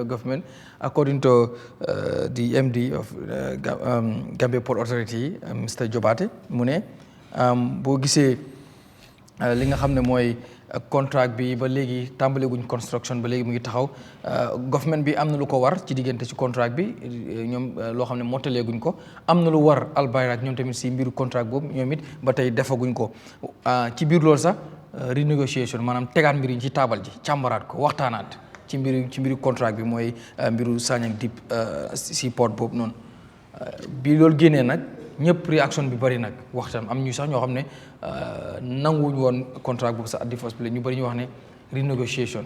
government, according to the MD of Gambia Port Authority, Mr. Jobate Mune, boo gisee li nga xam ne mooy contract bi ba léegi tàmbale guñ construction ba léegi mu ngi taxaw government bi am na lu ko war ci diggante ci contract bi ñoom loo xam ne mottalee guñ ko am na lu war Albayrak ñoom tamit si mbiru contract boobu ñoom it ba tey defaguñ ko ci biir loolu sax renegotiation maanaam tegaat mbir yi ci taabal ji càmbaraat ko waxtaanaat ci mbiru contract bi mooy mbiru Sanyang Deep si port boobu noonu bi loolu génnee nag ñëpp réaction bi bari nag waxtaan am ñu sax ñoo xam ne nanguwuñ woon contrat boobu sax at the first place ñu bari ñu wax ne renegotiation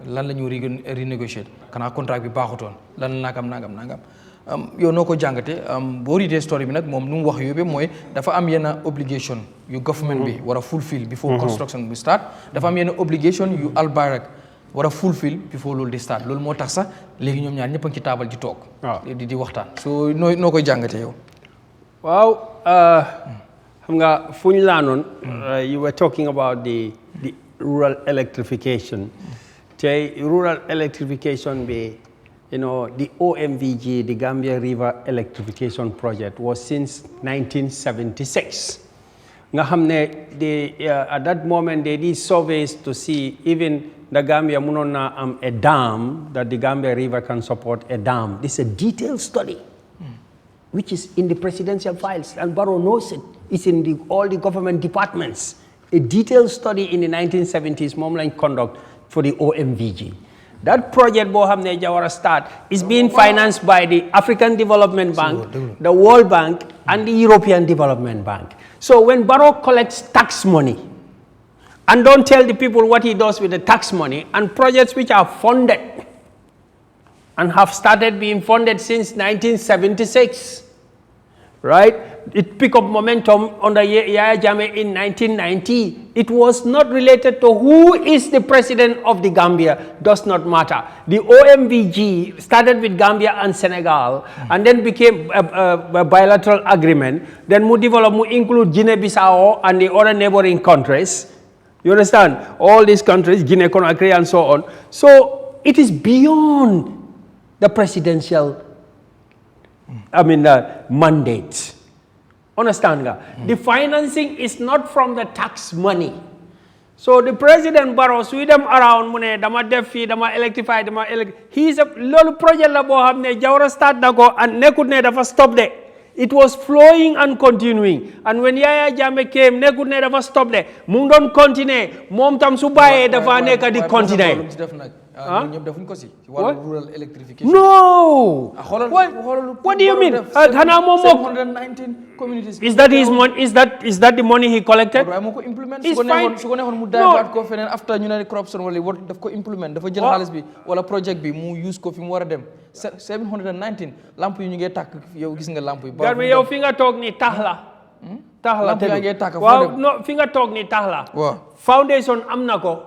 lan la ñu renegotiate xanaa contrat bi baaxutoon lan la nangam yow noo ko jàngate boo readee story bi nag moom lu mu wax yóbbee mooy dafa am yenn obligation yu government bi war a fulfill before construction bi start dafa am yenn obligation yu Albayrak war a fulfill before loolu di start loolu moo tax sax léegi ñoom ñaar ñëpp a ngi ci taabal ji toog di waxtaan so noo koy jàngate yow waaw xam nga fu ñu laanoon you were talking about the rural electrification tey rural electrification bi the OMVG the Gambia River Electrification Project was since 1976 nga xam ne at that moment they did surveys to see even the Gambia mënoon na am a dam that the Gambia River can support a dam. This is a detailed study which is in the presidential files, and Barrow knows it. It's in all the government departments. A detailed study in the 1970s, Momline conduct for the OMVG. That project, Bohamne Jawara start, is being financed by the African Development Bank, the World Bank, and the European Development Bank. So when Barrow collects tax money, and don't tell the people what he does with the tax money, and projects which are funded, and have started being funded since 1976, right? It picked up momentum under Yahya Jammeh in 1990. It was not related to who is the president of the Gambia, does not matter. The OMVG started with Gambia and Senegal, and then became a bilateral agreement. Then mu develop, mu include Guinea-Bissau and the other neighboring countries. You understand? All these countries, Guinea-Conakry and so on. So it is beyond the presidential, mandate. Understand? The financing is not from the tax money. So the president Barrow, with them around, dama defi, dama electrify, he's a little project la bo hamne Jawara start nako and nekut ne dafa stop there. It was flowing and continuing. And when Yahya Jammeh came, nekut ne dafa stop there. Mung don continue, mom tam su baye dafa neka di continue. Rural electrification. No. What do you mean? 719 communities. Is that his money? Is that the money he collected? It's fine. After ñu corruption wala what daf ko implement dafa jël xaalis bi wala project bi mu use ko fi mu wara dem 719 lamp yu ñu ngi tak yow gis nga lamp yi garmi yow fi nga tok ni tax la lamp yaa ngi tak waaw no fi nga tok ni tax la foundation am na ko.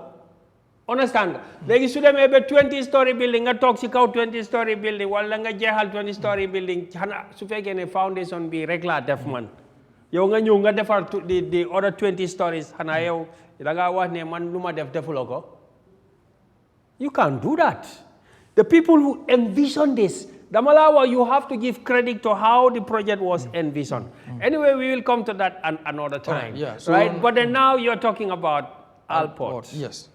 Understand? Léegi su demee ba 20 story building nga toog ci kaw 20 story building wala nga jeexal 20 story building xanaa su fekkee ne foundation bi rek laa def man yow nga ñëw nga defar the other 20 stories xanaa yow da ngaa wax ne man lu ma defuloo ko. You can't do that. The people who envisioned this, Damalawa, you have to give credit to how the project was envisioned. Anyway, we will come to that another time. So right? But then now you're talking about Alport. Yes.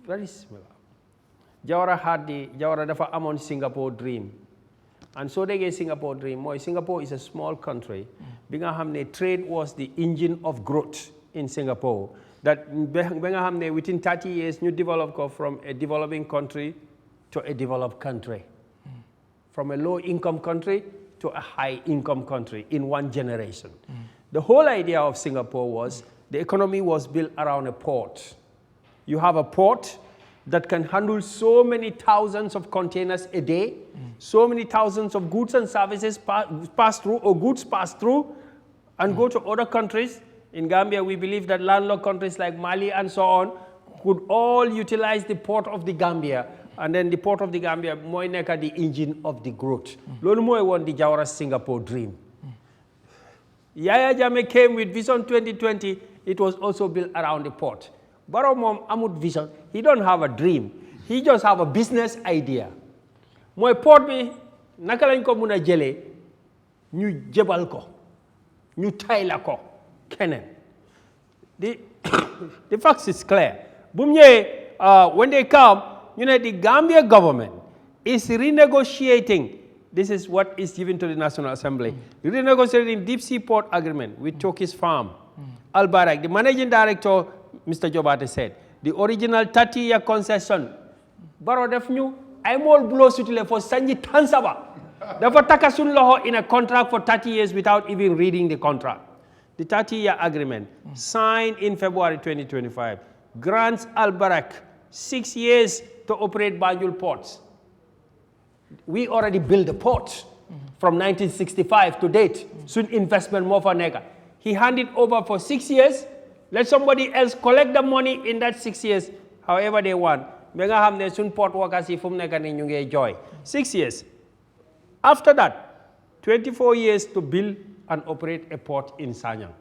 Very similar. Jawara dafa amon Singapore dream. And so they get Singapore dream. Singapore is a small country. Bi nga xamne trade was the engine of growth in Singapore. That within 30 years ñu develop from a developing country to a developed country. From a low income country to a high income country in one generation. The whole idea of Singapore was the economy was built around a port. You have a port that can handle so many thousands of containers a day, so many thousands of goods and services pass through, or goods pass through and go to other countries. In Gambia, we believe that landlocked countries like Mali and so on could all utilize the port of the Gambia. And then the port of the Gambia, moy neka the engine of the growth. Lolu moy won the Jawara Singapore dream. Yahya Jammeh came with Vision 2020. It was also built around the port. Barrow mom amut vision. He don't have a dream. He just have a business idea. Mooy port bi naka lañ ko mun a jëlee ñu jëbal ko ñu tayla ko keneen. The fact is clear. Bu mu ñëwee when they come, you know, the Gambia government is renegotiating. This is what is given to the National Assembly. Renegotiating deep sea port agreement with Turkish firm. Albayrak, the managing director, Mr. Jobate said, the original 30-year concession. Baro def ñu ay mool bulo sutile for sanji tansaba. Dafa taka sun loxo in a contract for 30 years without even reading the contract. The 30-year agreement signed in February 2025 grants Albayrak 6 years to operate Banjul ports. We already built the port from 1965 to date. Soon investment more for nega. He handed over for 6 years. Let somebody else collect the money in that 6 years, however they want. Mega hamne soon port workers if nega ni nyunge joy. 6 years. After that, 24 years to build and operate a port in Sanyang.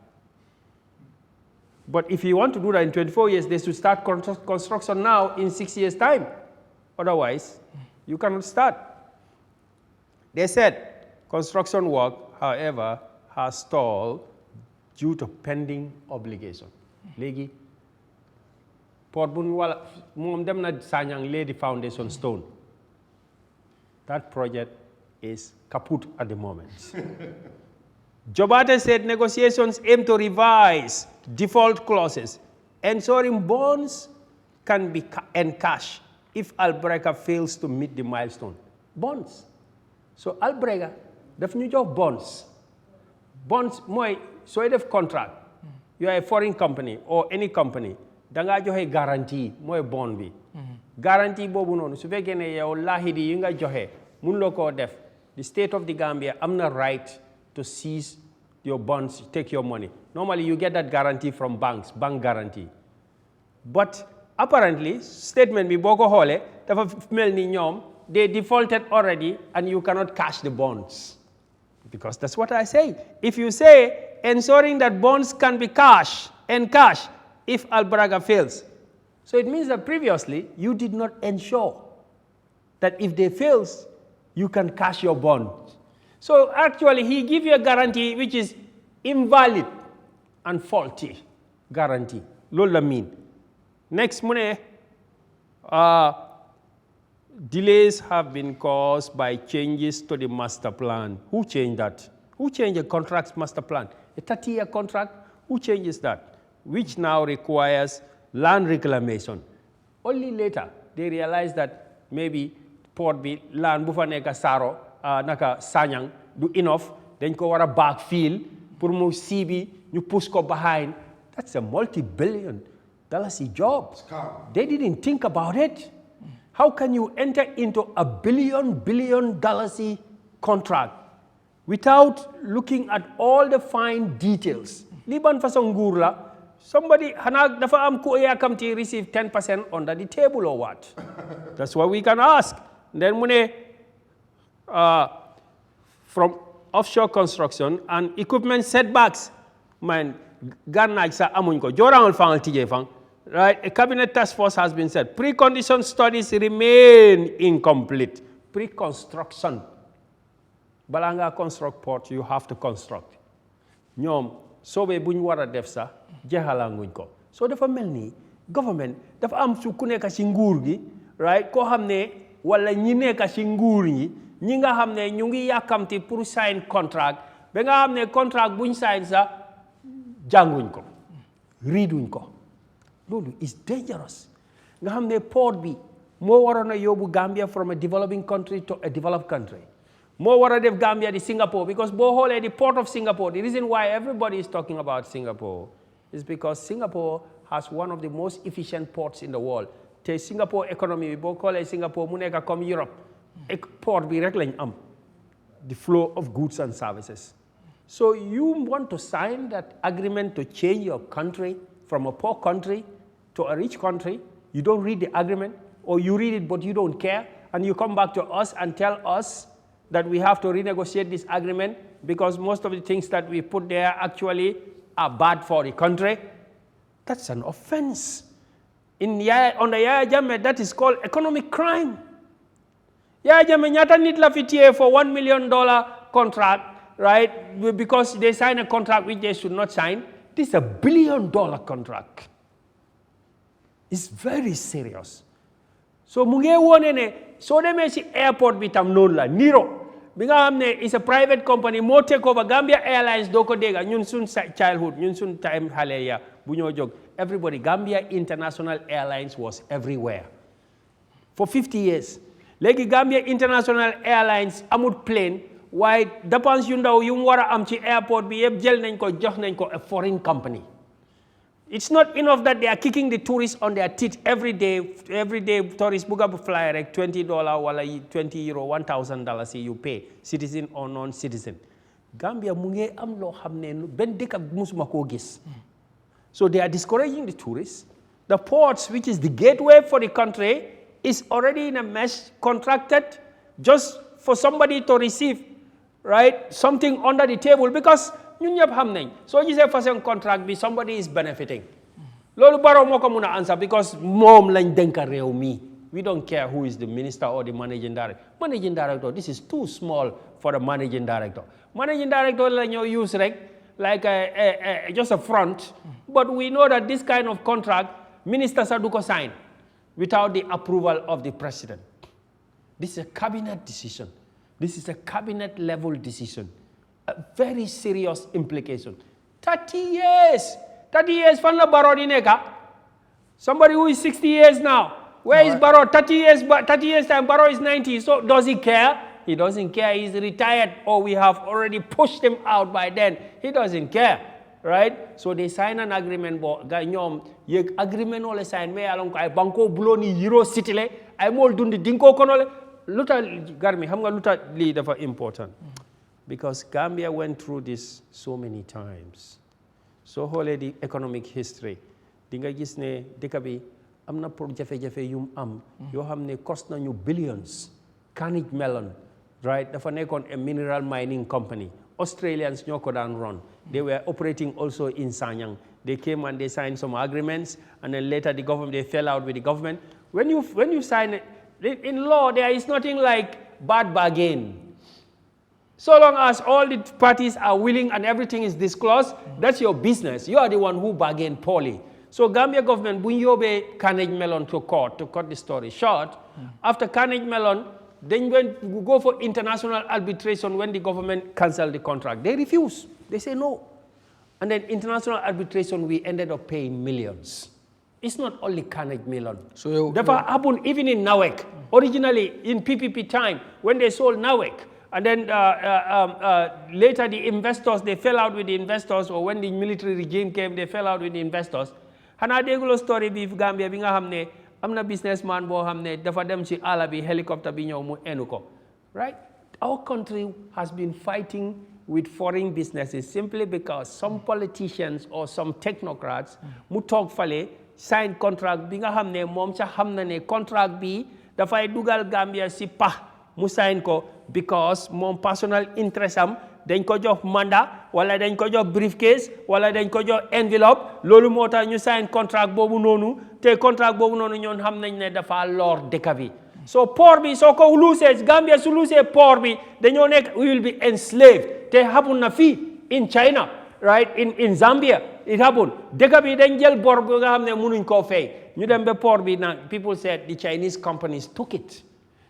But if you want to do that in 24 years, they should start construction now in 6 years' time. Otherwise, you cannot start. They said construction work, however, has stalled due to pending obligation. Legi, port bu wala mom dem na Sanyang lay the foundation stone. That project is kaput at the moment. Jobate said negotiations aim to revise default clauses, ensuring bonds can be encashed if Albayrak fails to meet the milestone. Bonds. So Albayrak daf ñu jox bonds. Bonds mooy sooy def contract. You are a foreign company or any company. Da ngaa joxe guarantee mooy bond bi. Guarantee boobu noonu su fekkee ne yow laahidi yi nga joxe mun loo koo def. The state of the Gambia am na right to seize your bonds, take your money. Normally you get that guarantee from banks, bank guarantee. But apparently, statement bi boko hole dafa mel ni ñoom they defaulted already and you cannot cash the bonds. Because that's what I say. If you say ensuring that bonds can be cashed if Albayrak fails. So it means that previously you did not ensure that if they fails, you can cash your bond. So actually he give you a guarantee which is invalid and faulty guarantee. Loolu la mean. Next mune delays have been caused by changes to the master plan. Who changed that? Who changed the contract's master plan? A 30-year contract, who changes that? Which now requires land reclamation. Only later they realized that maybe port bi land bu fa nekk Saro naka Sanyang du enough dañ ko war a backfill pour mu siibi ñu push ko behind. That's a multi-billion dollar job. They didn't think about it. How can you enter into a billion dollars contract without looking at all the fine details? Liban façon nguur la somebody xanaa dafa am ku yaakamti receive 10% under the table or what? That's what we can ask. Then mune from offshore construction and equipment setbacks, man, Ghana sa amuñ ko. Jorangal fangal tije fang. Right, a cabinet task force has been said. Pre-condition studies remain incomplete. Pre-construction. Balanga construct port, you have to construct. Ñoom sobe buñ wara def sa jeexalanguñ ko. So dafa melni government dafa am su ku nekk ci nguur gi, right? Ko xamne wala ñi nekk ci nguur ñi nga xamne ñu ngi yakamti pour sign contract, ba nga xamne contract buñ sign sa jànguñ ko. Readuñ ko. Lulu is dangerous. Nga xamne port bi mo warona yobu Gambia from a developing country to a developed country. Mo wara def Gambia di Singapore because bo hole the port of Singapore, the reason why everybody is talking about Singapore is because Singapore has one of the most efficient ports in the world. Te Singapore economy bo hole Singapore mu neka comme Europe. Port bi rek lañ am. The flow of goods and services. So you want to sign that agreement to change your country from a poor country to a rich country, you don't read the agreement, or you read it but you don't care, and you come back to us and tell us that we have to renegotiate this agreement because most of the things that we put there actually are bad for the country. That's an offense under Yahya Jammeh, that is called economic crime. Yahya Jammeh ñata nit la fi téye for $1 million contract, right? Because they sign a contract which they should not sign. This is $1 billion contract. It's very serious. So mu ngi wone ne so demee ci airport bi tam noonu la niro bi nga xam ne is a private company moo take over Gambia Airlines doo ko dégga ñun suñ childhood ñun suñ time xale ya bu ñoo jóg everybody Gambia International Airlines was everywhere for 50 years léegi Gambia International Airlines amut plane waaye dépense yu ndaw yu mu war a am ci airport bi yëpp jël nañ ko jox nañ ko a foreign company. It's not enough that they are kicking the tourists on their teeth every day. Every day, tourists book up a flyer like $20 or €20, $1,000 you pay, citizen or non-citizen. Gambia munge am lo hamne ben deka musuma ko gis. So they are discouraging the tourists. The ports, which is the gateway for the country, is already in a mess, contracted just for somebody to receive, right, something under the table because ñun ñëpp xam nañ soo gisee façon contract bi somebody is benefiting loolu Barrow moo ko mun a answer because moom lañ dénk réew mi we don't care who is the minister or the managing director this is too small for the managing director la ñoo use rek like just a front but we know that this kind of contract minister sa du ko sign without the approval of the president. This is a cabinet decision. This is a cabinet level decision. A very serious implication. 30 years. 30 years fan la Barrow di nekka. Somebody who is 60 years now. Where is Barrow? 30 years time, Barrow is 90. So does he care? He doesn't care. He's retired or we have already pushed him out by then. He doesn't care. Right? So they sign an agreement but ñoom yeg agreement wala sign mais alon ko ay banko buloni euro city le ay mol dundi dinko kono le luta garmi xam nga luta li dafa important. Because Gambia went through this so many times. So xoolee the economic history di nga gis ne dëkk bi am na pour jafe-jafe yum am yoo xam ne cost nañu billions. Carnegie Mellon, right, dafa nekkoon a mineral mining company. Australians ñoo ko daan run. They were operating also in Sanyang. They came and they signed some agreements and then later the government, they fell out with the government. When you sign it, in law there is nothing like bad bargain. So long as all the parties are willing and everything is disclosed, that's your business. You are the one who bargained poorly. So Gambia government, when you obey Carnegie Mellon to court, to cut the story short, after Carnegie Mellon, then we go for international arbitration when the government canceled the contract. They refuse. They say no. And then international arbitration, we ended up paying millions. It's not only Carnegie Mellon. So that happened even in NAWEC. Originally, in PPP time, when they sold NAWEC, and then later the investors, they fell out with the investors, or when the military regime came, they fell out with the investors. Hana déglo story bi Gambia bi nga xamné amna businessman bo xamné dafa dem ci ala bi helicopter bi ñew mu enu ko. Right? Our country has been fighting with foreign businesses simply because some politicians or some technocrats mu tok fale sign contract bi nga xamné mom ca xamna né contract bi da fay dugal Gambia ci pax mu sign ko because mom personal interest am dañ ko jox mandat wala dañ ko jox briefcase wala dañ ko jox envelope lolu motax ñu sign contract bobu nonu te contract bobu nonu ñoon xam nañ ne dafa lor dëkk bi so port bi so ko lose Gambia su lose port bi dañoo nekk we will be enslaved te happen na fi in China right in Zambia it happened dëkk bi dañ jël bor bi nga xam ne mënuñ koo fay ñu dem ba port bi nag people said the Chinese companies took it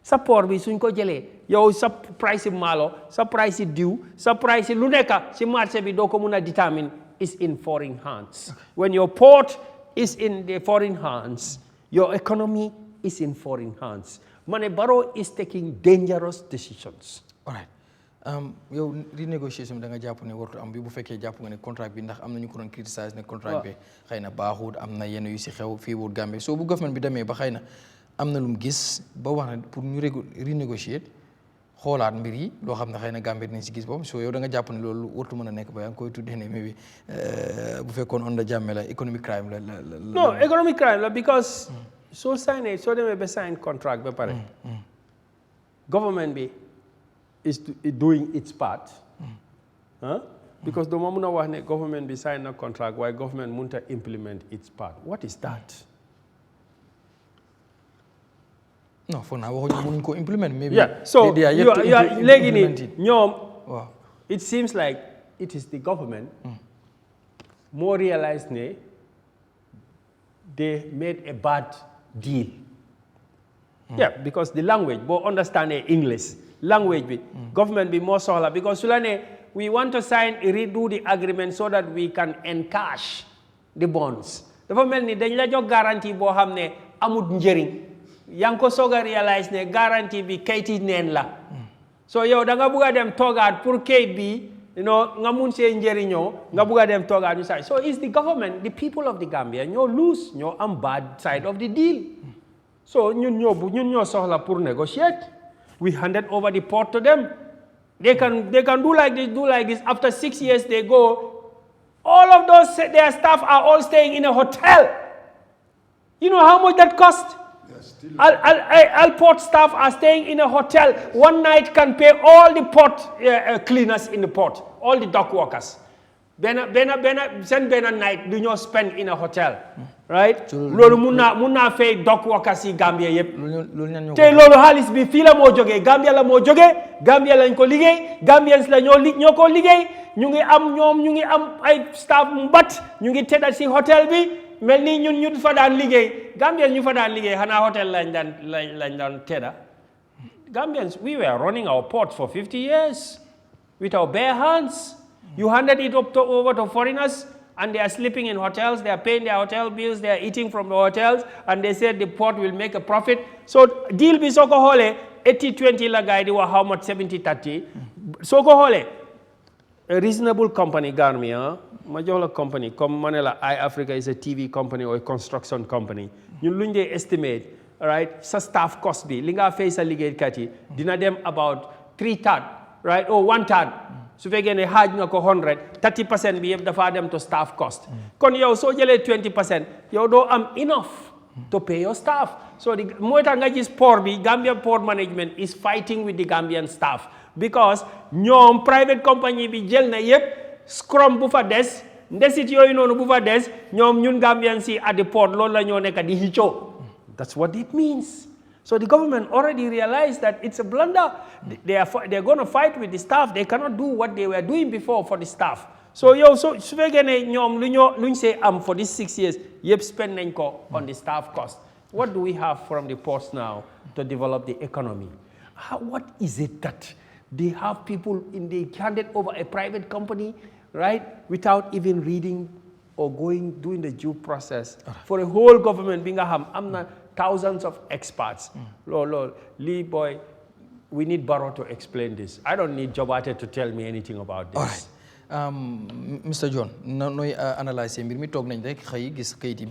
sa port bi suñ ko jëlee yow sa price malo sa price diw sa price lu nekk ci marché bi doo ko mën a determine is in foreign hands when your port is in the foreign hands your economy is in foreign hands Mane Barrow is taking dangerous decisions. All right. Yow renegotiation da nga jàpp ne wartu am bi bu fekkee jàpp nga ne contract bi ndax am na ñu ko doon criticize ne contract bi xëy na baaxut am na yenn yu si xew fii wut Gambie soo bu government bi demee ba xëy na am na lu mu gis ba wax ne pour ñu renégocier xoolaat mbir yi loo xam ne xëy na Gambie dinañ si gis boobu soo yow da nga jàpp ne loolu wartu mën a nekk ba yaa ngi koy tuddee ne maybe bu fekkoon on the Jammeh la economic crime la. No economic crime la because soo signé soo demee ba sign contract ba pare government bi is doing its part because the moment wax ne government bi sign a contract waaye government mënut a implement its part what is that No, for now, we can implement. Maybe. Yeah. So they are yet to implement it. Wow. It seems like it is the government more realized they made a bad deal. Yeah, because the language, but understand English. Language, government be more solar because we want to redo the agreement so that we can encash the bonds. The government ni dañ la jox guarantee boo xam ne amut njëriñ yaa ngi ko soog a realize ne guarantee bi kayti neen la. So yow da nga bugg a dem toogaat pour kayit bi nga mun see njëriñoo nga bugg a dem toogaat ñu say. So it's the government, the people of the Gambia ñoo lose ñoo am bad side of the deal. So ñun ñoo soxla pour negotiate. We handed over the port to them. They can do like this. After 6 years, they go. All of those, their staff are all staying in a hotel. You know how much that cost? All port staff are staying in a hotel. One night can pay all the port cleaners in the port, all the dock workers. Send night do not spend in a hotel, right? Lolu munna fay dock workers yi Gambia yep. Tay lolu halis bi fi la mo joge Gambia la mo joge Gambia lañ ko liggéey Gambians la ñoo ko liggéey ñu ngi am ay staff mbat ñu ngi tedda ci hotel bi melni ñun ñu fa daan liggéey Gambians ñu fa daan liggéey xana hotel lañ daan tedda. Gambians, we were running our port for 50 years with our bare hands. You handed it over to foreigners, and they are sleeping in hotels, they are paying their hotel bills, they are eating from the hotels, and they said the port will make a profit. So deal bi soko hole 80-20 la guy wa how much 70-30. Soko hole a reasonable company Gambia, major company comme Manela Eyeafrica is a TV company or a construction company. You luñ dé estimate, right? Sa staff cost bi li nga fay sa liggéey kat yi dina dem about 3/3, right? Or 1/3. su fekkee ne xaaj nga ko 100 30% bi yëpp dafa dem to staff cost kon yow soo jëlee 20% yow doo am enough to pay your staff. So mooy tax nga gis port bi Gambia port management is fighting with the Gambian staff because ñoom private company bi jël na yëpp scrum bu fa des ndesit yooyu noonu bu fa des ñoom ñun Gambian si at the port loolu la ñoo nekk di xëccoo. That's what it means. So the government already realized that it's a blunder. They're going to fight with the staff. They cannot do what they were doing before for the staff. So su fekkee ne ñoom luñ say for these 6 years yëpp spend nañ ko on the staff cost. What do we have from the ports now to develop the economy? What is it that they have people they handed over a private company, right, without even reading or doing the due process for a whole government bi nga xam am na thousands of experts. Lee boy, we need Barrow to explain this. I don't need Jobate to tell me anything about this. All right. Mr. John, nooy analyse mbir mi toog nañ rek xëy gis kayit yi